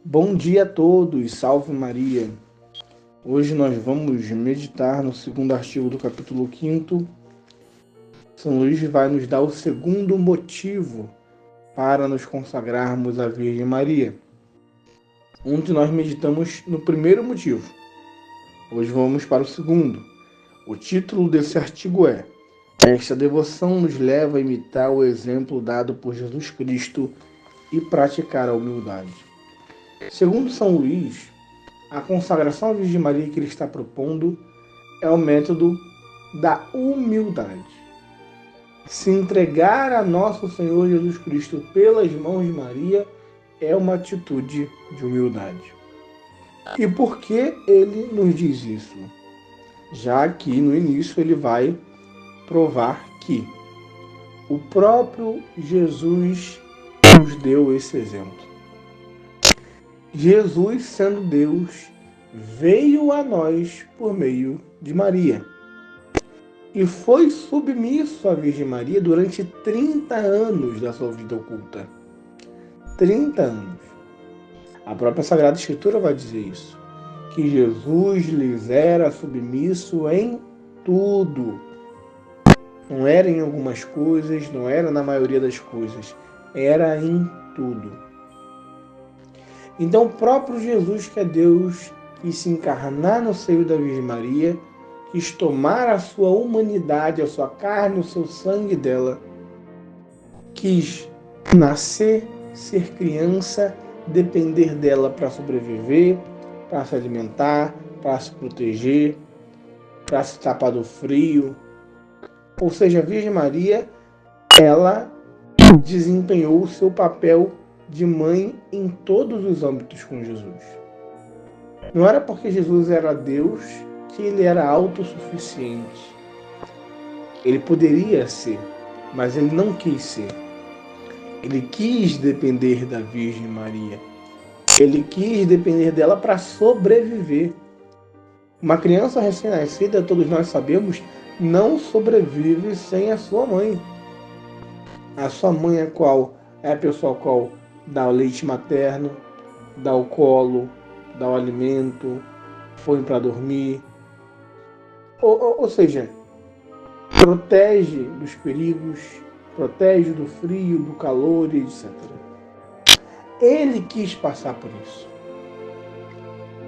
Bom dia a todos, salve Maria. Hoje nós vamos meditar no segundo artigo do capítulo 5º. São Luís vai nos dar o segundo motivo para nos consagrarmos à Virgem Maria. Ontem nós meditamos no primeiro motivo. Hoje vamos para o segundo. O título desse artigo é: esta devoção nos leva a imitar o exemplo dado por Jesus Cristo e praticar a humildade. Segundo São Luís, a consagração à Virgem Maria que ele está propondo é o método da humildade. Se entregar a nosso Senhor Jesus Cristo pelas mãos de Maria é uma atitude de humildade. E por que ele nos diz isso? Já que no início ele vai provar que o próprio Jesus nos deu esse exemplo. Jesus, sendo Deus, veio a nós por meio de Maria e foi submisso à Virgem Maria durante 30 anos da sua vida oculta. 30 anos. A própria Sagrada Escritura vai dizer isso, que Jesus lhes era submisso em tudo. Não era em algumas coisas, não era na maioria das coisas, era em tudo. Então o próprio Jesus, que é Deus, quis se encarnar no seio da Virgem Maria, quis tomar a sua humanidade, a sua carne, o seu sangue dela, quis nascer, ser criança, depender dela para sobreviver, para se alimentar, para se proteger, para se tapar do frio. Ou seja, a Virgem Maria, ela desempenhou o seu papel de mãe em todos os âmbitos com Jesus. Não era porque Jesus era Deus que ele era autossuficiente. Ele poderia ser, mas ele não quis ser. Ele quis depender da Virgem Maria. Ele quis depender dela para sobreviver. Uma criança recém-nascida, todos nós sabemos, não sobrevive sem a sua mãe. A sua mãe é qual? É a pessoa qual dá o leite materno, dá o colo, dá o alimento, põe para dormir. Ou seja, protege dos perigos, protege do frio, do calor, etc. Ele quis passar por isso.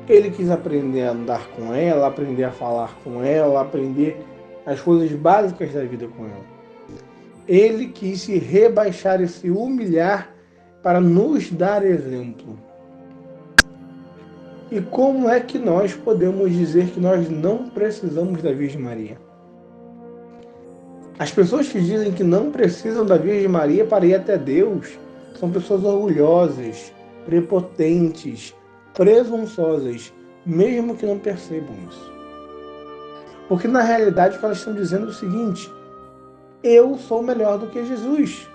Ele quis aprender a andar com ela, aprender a falar com ela, aprender as coisas básicas da vida com ela. Ele quis se rebaixar e se humilhar para nos dar exemplo. E como é que nós podemos dizer que nós não precisamos da Virgem Maria? As pessoas que dizem que não precisam da Virgem Maria para ir até Deus são pessoas orgulhosas, prepotentes, presunçosas, mesmo que não percebam isso. Porque na realidade o que elas estão dizendo é o seguinte: eu sou melhor do que Jesus.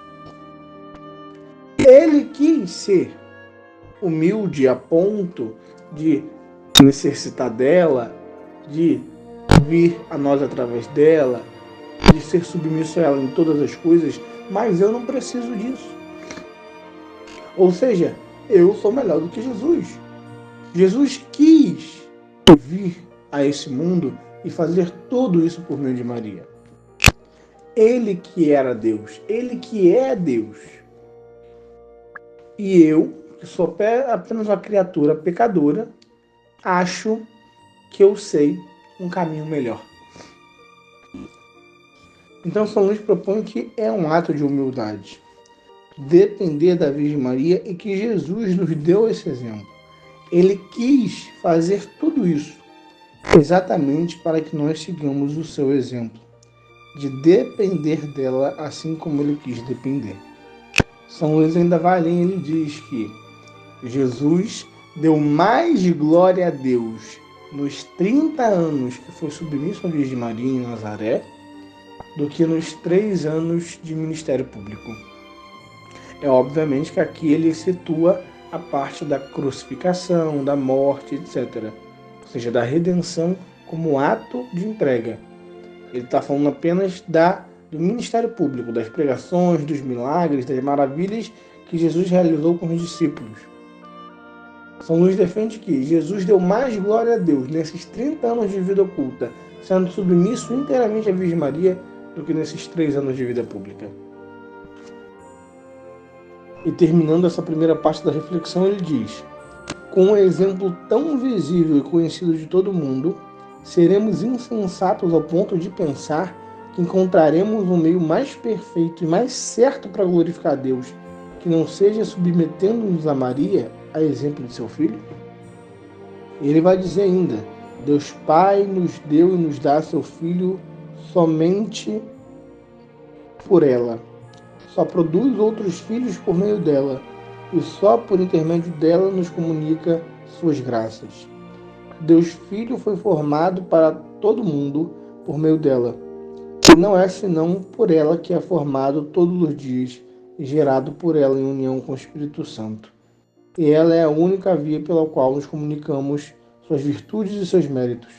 Ele quis ser humilde a ponto de necessitar dela, de vir a nós através dela, de ser submisso a ela em todas as coisas, mas eu não preciso disso. Ou seja, eu sou melhor do que Jesus. Jesus quis vir a esse mundo e fazer tudo isso por meio de Maria. Ele que era Deus, ele que é Deus. E eu, que sou apenas uma criatura pecadora, acho que eu sei um caminho melhor. Então São Luís propõe que é um ato de humildade depender da Virgem Maria e que Jesus nos deu esse exemplo. Ele quis fazer tudo isso exatamente para que nós sigamos o seu exemplo, de depender dela assim como ele quis depender. São Luís ainda vai além, ele diz que Jesus deu mais glória a Deus nos 30 anos que foi submisso à Virgem Maria em Nazaré do que nos 3 anos de ministério público. É obviamente que aqui ele situa a parte da crucificação, da morte, etc. Ou seja, da redenção como ato de entrega. Ele está falando apenas do ministério público, das pregações, dos milagres, das maravilhas que Jesus realizou com os discípulos. São Luís defende que Jesus deu mais glória a Deus nesses 30 anos de vida oculta, sendo submisso inteiramente à Virgem Maria, do que nesses 3 anos de vida pública. E terminando essa primeira parte da reflexão, ele diz: com um exemplo tão visível e conhecido de todo mundo, seremos insensatos ao ponto de pensar que encontraremos um meio mais perfeito e mais certo para glorificar a Deus, que não seja submetendo-nos a Maria, a exemplo de seu filho? Ele vai dizer ainda: Deus Pai nos deu e nos dá seu Filho somente por ela. Só produz outros filhos por meio dela, e só por intermédio dela nos comunica suas graças. Deus Filho foi formado para todo mundo por meio dela, e não é senão por ela que é formado todos os dias e gerado por ela em união com o Espírito Santo. E ela é a única via pela qual nos comunicamos suas virtudes e seus méritos.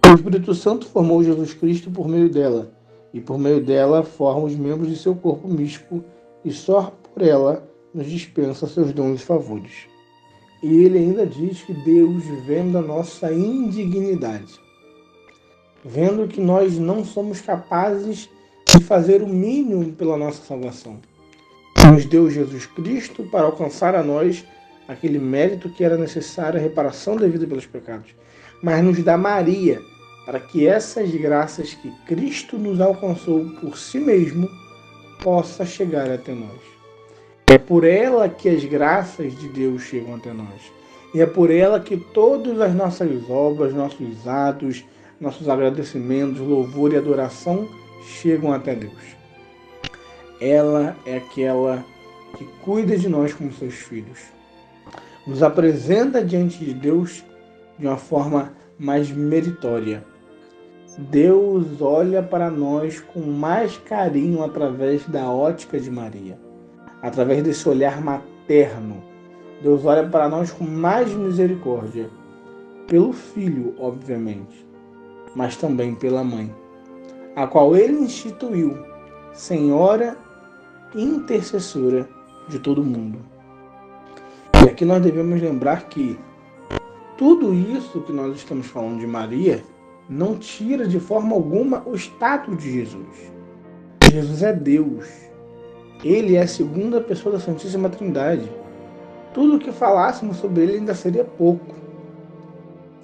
O Espírito Santo formou Jesus Cristo por meio dela, e por meio dela forma os membros de seu corpo místico, e só por ela nos dispensa seus dons e favores. E ele ainda diz que Deus, vendo a nossa indignidade, vendo que nós não somos capazes de fazer o mínimo pela nossa salvação, nos deu Jesus Cristo para alcançar a nós aquele mérito que era necessário à reparação devida pelos pecados, mas nos dá Maria para que essas graças que Cristo nos alcançou por si mesmo possa chegar até nós. É por ela que as graças de Deus chegam até nós. E é por ela que todas as nossas obras, nossos atos, nossos agradecimentos, louvor e adoração chegam até Deus. Ela é aquela que cuida de nós como seus filhos. Nos apresenta diante de Deus de uma forma mais meritória. Deus olha para nós com mais carinho através da ótica de Maria, através desse olhar materno. Deus olha para nós com mais misericórdia, pelo Filho, obviamente, mas também pela Mãe, a qual Ele instituiu, Senhora intercessora de todo mundo. E aqui nós devemos lembrar que tudo isso que nós estamos falando de Maria não tira de forma alguma o status de Jesus. Jesus é Deus. Ele é a segunda pessoa da Santíssima Trindade. Tudo o que falássemos sobre ele ainda seria pouco.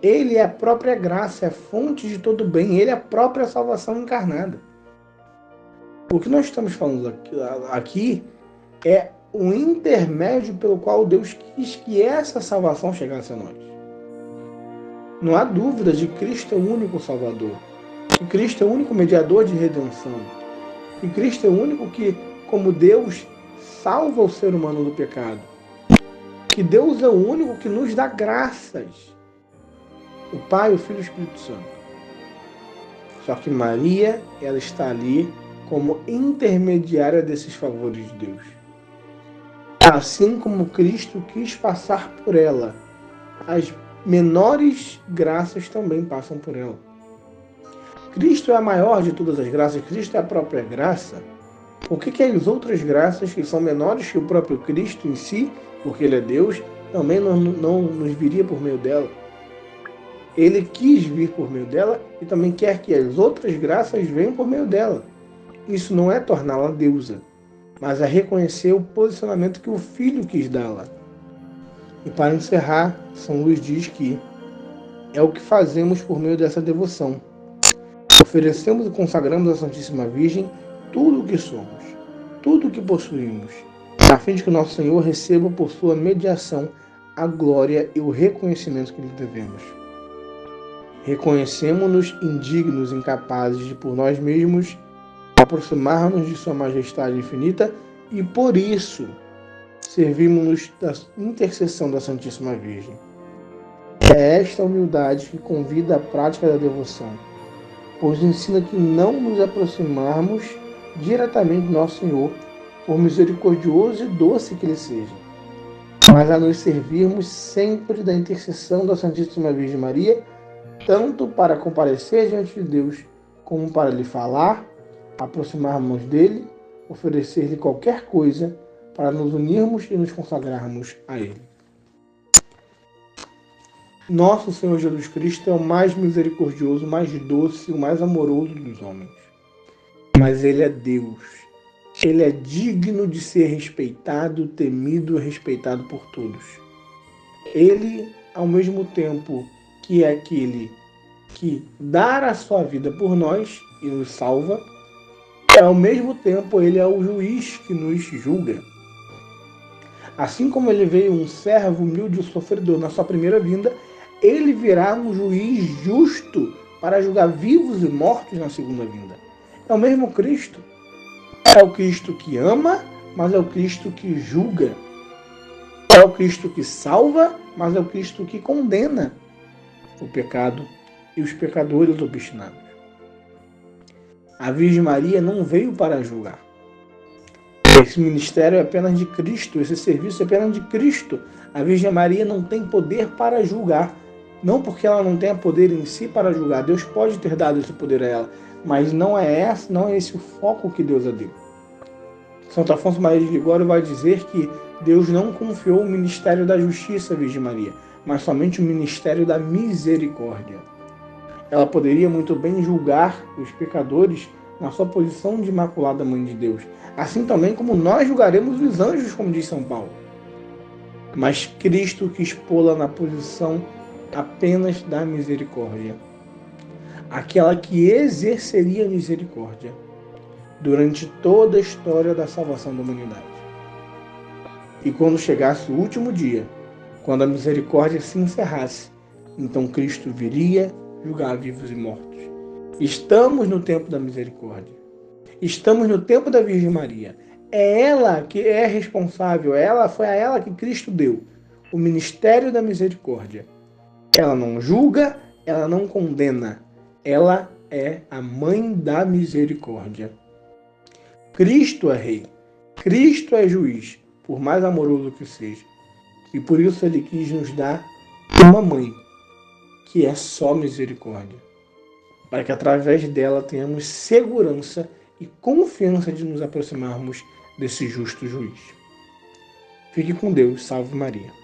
Ele é a própria graça, é a fonte de todo bem. Ele é a própria salvação encarnada. O que nós estamos falando aqui é o intermédio pelo qual Deus quis que essa salvação chegasse a nós. Não há dúvida de que Cristo é o único Salvador, que Cristo é o único mediador de redenção, que Cristo é o único que, como Deus, salva o ser humano do pecado, que Deus é o único que nos dá graças, o Pai, o Filho e o Espírito Santo. Só que Maria, ela está ali como intermediária desses favores de Deus. Assim como Cristo quis passar por ela, as menores graças também passam por ela. Cristo é a maior de todas as graças, Cristo é a própria graça. Por que as outras graças, que são menores que o próprio Cristo em si, porque Ele é Deus, também não nos viria por meio dela? Ele quis vir por meio dela e também quer que as outras graças venham por meio dela. Isso não é torná-la deusa, mas é reconhecer o posicionamento que o Filho quis dá-la. E para encerrar, São Luís diz que é o que fazemos por meio dessa devoção. Oferecemos e consagramos à Santíssima Virgem tudo o que somos, tudo o que possuímos, a fim de que o nosso Senhor receba por sua mediação a glória e o reconhecimento que lhe devemos. Reconhecemos-nos indignos, incapazes de por nós mesmos aproximar-nos de Sua Majestade infinita e por isso servimos-nos da intercessão da Santíssima Virgem. É esta humildade que convida à prática da devoção, pois ensina que não nos aproximarmos diretamente do nosso Senhor, por misericordioso e doce que Ele seja, mas a nos servirmos sempre da intercessão da Santíssima Virgem Maria, tanto para comparecer diante de Deus, como para lhe falar, aproximarmos dele, oferecer-lhe qualquer coisa, para nos unirmos e nos consagrarmos a Ele. Nosso Senhor Jesus Cristo é o mais misericordioso, o mais doce, o mais amoroso dos homens. Mas Ele é Deus. Ele é digno de ser respeitado, temido e respeitado por todos. Ele, ao mesmo tempo que é aquele que dá a sua vida por nós e nos salva, ao mesmo tempo ele é o juiz que nos julga. Assim como ele veio um servo humilde e sofredor na sua primeira vinda, ele virá um juiz justo para julgar vivos e mortos na segunda vinda. É o mesmo Cristo. É o Cristo que ama, mas é o Cristo que julga. É o Cristo que salva, mas é o Cristo que condena o pecado e os pecadores obstinados. A Virgem Maria não veio para julgar. Esse ministério é apenas de Cristo, esse serviço é apenas de Cristo. A Virgem Maria não tem poder para julgar. Não porque ela não tenha poder em si para julgar. Deus pode ter dado esse poder a ela, mas não é esse o foco que Deus a deu. Santo Afonso Maria de Ligório vai dizer que Deus não confiou o ministério da justiça à Virgem Maria, mas somente o ministério da misericórdia. Ela poderia muito bem julgar os pecadores na sua posição de Imaculada Mãe de Deus, assim também como nós julgaremos os anjos, como diz São Paulo. Mas Cristo quis pô-la na posição apenas da misericórdia, aquela que exerceria a misericórdia durante toda a história da salvação da humanidade. E quando chegasse o último dia, quando a misericórdia se encerrasse, então Cristo viria julgar vivos e mortos. Estamos no tempo da misericórdia. Estamos no tempo da Virgem Maria. É ela que é responsável, foi a ela que Cristo deu o ministério da misericórdia. Ela não julga, ela não condena. Ela é a mãe da misericórdia. Cristo é rei. Cristo é juiz, por mais amoroso que seja. E por isso ele quis nos dar uma mãe, que é só misericórdia, para que através dela tenhamos segurança e confiança de nos aproximarmos desse justo juiz. Fique com Deus, salve Maria.